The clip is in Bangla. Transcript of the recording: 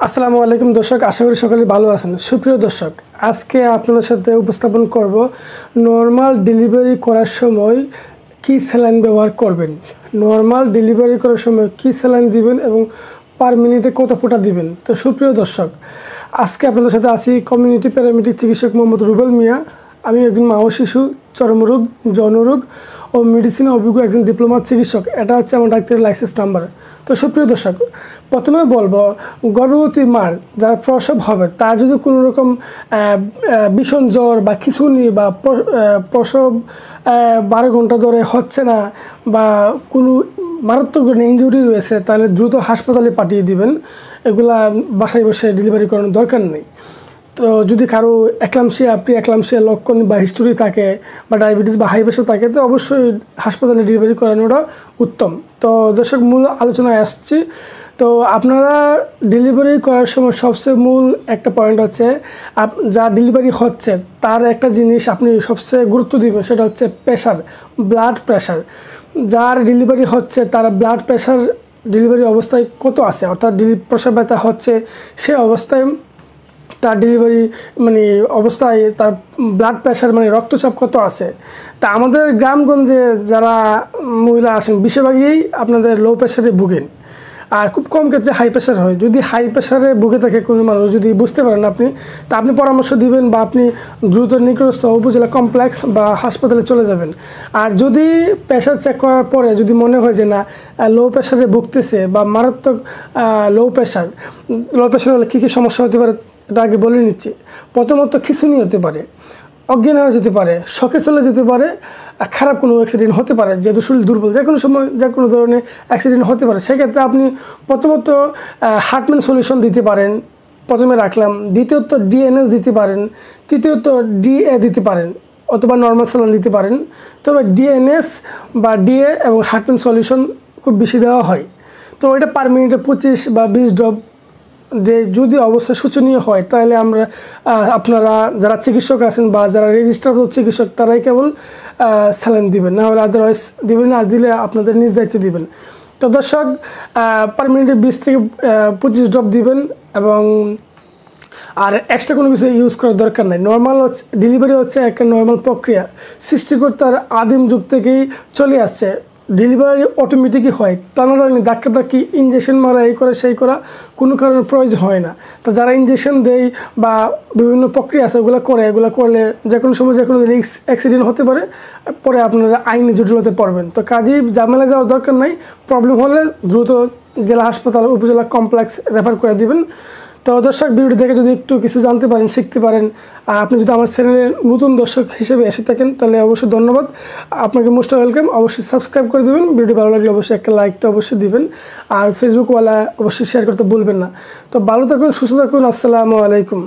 আসসালামু আলাইকুম দর্শক, আশা করি সকলে ভালো আছেন। সুপ্রিয় দর্শক, আজকে আপনাদের সাথে উপস্থাপন করব নরমাল ডেলিভারি করার সময় কি স্যালাইন ব্যবহার করবেন, নরমাল ডেলিভারি করার সময় কি স্যালাইন দিবেন এবং পার মিনিটে কত ফোঁটা দিবেন। তো সুপ্রিয় দর্শক, আজকে আপনাদের সাথে আছি কমিউনিটি প্যারামেডিক চিকিৎসক মোহাম্মদ রুবেল মিয়া। আমি একজন মা ও শিশু চর্মরোগ, যৌনরোগ ও মেডিসিনে অভিজ্ঞ একজন ডিপ্লোমা চিকিৎসক। এটা হচ্ছে আমার ডাক্তারের লাইসেন্স নাম্বার। তো সুপ্রিয় দর্শক, প্রথমে বলবো, গর্ভবতী মার যারা প্রসব হবে তার যদি কোনো রকম ভীষণ জ্বর বা খিঁচুনি বা প্রসব 12 ঘন্টা ধরে হচ্ছে না বা কোনো মারাত্মক ইনজুরি রয়েছে, তাহলে দ্রুত হাসপাতালে পাঠিয়ে দিবেন। এগুলা বাসায় বসে ডেলিভারি করানোর দরকার নেই। তো যদি কারো প্রি-এক্লাম্পসিয়া লক্ষণ বা হিস্টোরি থাকে বা ডায়াবেটিস বা হাই প্রেশার থাকে, তো অবশ্যই হাসপাতালে ডেলিভারি করানোটা উত্তম। তো দর্শক, মূল আলোচনায় আসছি। তো আপনারা ডেলিভারি করার সময় সবচেয়ে মূল একটা পয়েন্ট হচ্ছে, যা ডেলিভারি হচ্ছে তার একটা জিনিস আপনি সবচেয়ে গুরুত্ব দিবেন, সেটা হচ্ছে প্রেশার, ব্লাড প্রেশার। যার ডেলিভারি হচ্ছে তার ব্লাড প্রেশার ডেলিভারি অবস্থায় কত আছে, অর্থাৎ প্রসব ব্যথা হচ্ছে সে অবস্থায় তার ডেলিভারি অবস্থায় তার ব্লাড প্রেশার রক্তচাপ কত আছে। তা আমাদের গ্রামগঞ্জে যারা মহিলা আছেন বেশিরভাগই আপনাদের লো প্রেশারে ভুগেন, আর খুব কম ক্ষেত্রে হাই প্রেশার হয়। যদি হাই প্রেশারে ভুগে থাকে কোনো মানুষ, যদি বুঝতে পারেন আপনি পরামর্শ দিবেন বা আপনি দ্রুত নিকটস্থ উপজেলা কমপ্লেক্স বা হাসপাতালে চলে যাবেন। আর যদি প্রেশার চেক করার পরে যদি মনে হয় যে না লো প্রেশারে ভুগতেছে বা মারাত্মক লো প্রেশার হলে কী কী সমস্যা হতে পারে এটা আগে বলে নিচ্ছি। প্রথমত খিঁচুনি হতে পারে, অজ্ঞান হয়ে যেতে পারে, শকে চলে যেতে পারে, খারাপ কোনো অ্যাক্সিডেন্ট হতে পারে, যেহেতু শরীর দুর্বল, যে কোনো সময় যে কোনো ধরনের অ্যাক্সিডেন্ট হতে পারে। সেক্ষেত্রে আপনি প্রথমত হার্টম্যান সলিউশন দিতে পারেন, প্রথমে রাখলাম। দ্বিতীয়ত ডিএনএস দিতে পারেন, তৃতীয়ত ডিএ দিতে পারেন, অথবা নর্মাল স্যালাইন দিতে পারেন। তবে ডিএনএস বা ডিএ এবং হার্টম্যান সলিউশন খুব বেশি দেওয়া হয়। তো এটা পার মিনিটে 25 বা 20 ড্রপ যদি অবস্থা শোচনীয় হয়, তাহলে আপনারা যারা চিকিৎসক আছেন বা যারা রেজিস্টার চিকিৎসক তারাই কেবল স্যালাইন দিবেন, না হলে আদারওয়াইজ দিবেন না। আর দিলে আপনাদের নিজ দায়িত্বে দিবেন। তো দর্শক, পার মিনিটে 20 থেকে 25 ড্রপ দিবেন এবং আর এক্সট্রা কোনো কিছু ইউজ করার দরকার নাই। নর্মাল ডেলিভারি হচ্ছে একটা নর্মাল প্রক্রিয়া, সৃষ্টিকর্তার আদিম যুগ থেকেই চলে আসছে। ডেলিভারি অটোমেটিকই হয়, টানাটানি ধাক্কি ইঞ্জেকশন মারা এই করা সেই করা কোনো কারণে প্রয়োজন হয় না। তো যারা ইঞ্জেকশন দেয় বা বিভিন্ন প্রক্রিয়া আছে এগুলো করলে যে কোনো সময় যে কোনো রিস্ক অ্যাক্সিডেন্ট হতে পারে, পরে আপনারা আইনি জটিলতায় পড়বেন। তো কাজেই ঝামেলা যাওয়ার দরকার নাই। প্রবলেম হলে দ্রুত জেলা হাসপাতাল, উপজেলা কমপ্লেক্স রেফার করে দিবেন। তো দর্শক, ভিডিও দেখে যদি একটু কিছু জানতে পারেন, শিখতে পারেন, আর আপনি যদি আমার চ্যানেলে নতুন দর্শক হিসেবে এসে থাকেন, তাহলে অবশ্যই ধন্যবাদ, আপনাকে মোস্ট ওয়েলকাম। অবশ্যই সাবস্ক্রাইব করে দেবেন, ভিডিও ভালো লাগলে অবশ্যই একটা লাইক তো অবশ্যই দিবেন, আর ফেসবুকওয়ালা অবশ্যই শেয়ার করতে ভুলবেন না। তো ভালো থাকুন, সুস্থ থাকুন, আসসালামু আলাইকুম।